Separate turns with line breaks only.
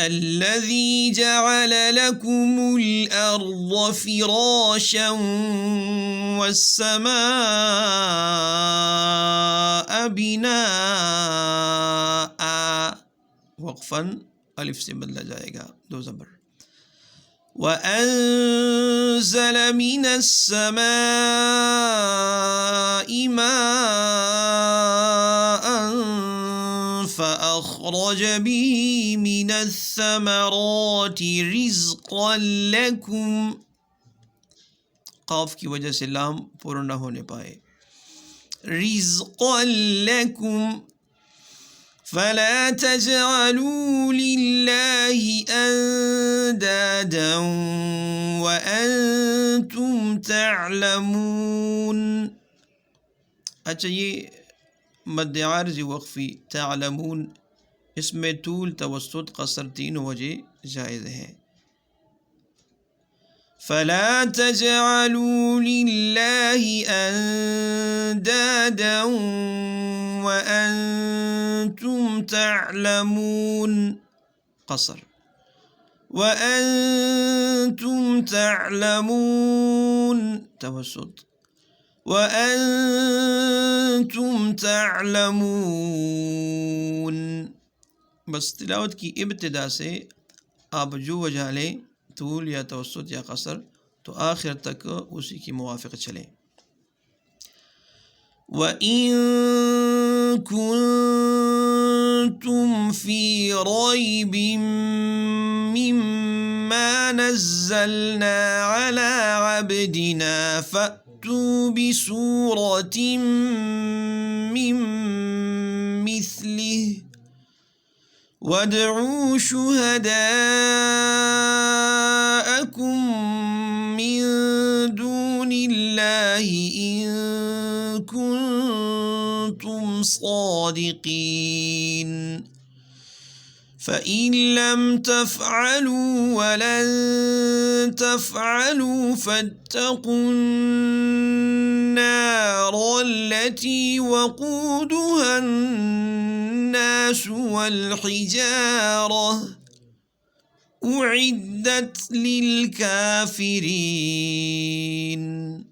الذي جعل لكم الأرض فراشا والسماء بناء. وقفاً الف سے بدلا جائے گا، دو زبر. وَأَنزَلَ مِنَ السَّمَاءِ مَاءً فَأَخْرَجَ بِهِ مِنَ الثَّمَرَاتِ رِزْقًا لَكُمْ. قاف کی وجہ سے لام پورا نہ ہونے پائے. رِزْقًا لَكُمْ فَلَا تَجْعَلُوا لِلَّهِ أَندَادًا وَأَنْتُمْ تعلمون. اچھا، یہ مد عارضی وقفی تعلمون، اس میں طول، توسط، قصر تینوں وجہ جائز ہیں. فَلَا تَجْعَلُوا لِلَّهِ أَندَادًا وَأَنْتُمْ تعلمون. قصر. وَأَنْتُمْ تعلمون توسط. وَأَنْتُمْ تعلمون. بس تلاوت کی ابتدا سے آپ جو وجہ لیں، طول یا توسط یا قصر، تو آخر تک اسی کی موافق چلیں. وَإِن كُنتُمْ فِي رَيْبٍ مِّمَّا نَزَّلْنَا عَلَىٰ عَبْدِنَا فَأْتُوا بِسُورَةٍ مِّن مِّثْلِهِ وَادْعُوا شُهَدَاءَكُم مِّن دُونِ اللَّهِ إِن كُنتُمْ صَادِقِينَ. فَإِن لَّمْ تَفْعَلُوا وَلَن تَفْعَلُوا فَاتَّقُوا النَّارَ الَّتِي وَقُودُهَا النَّاسُ وَالْحِجَارَةُ أُعِدَّتْ لِلْكَافِرِينَ.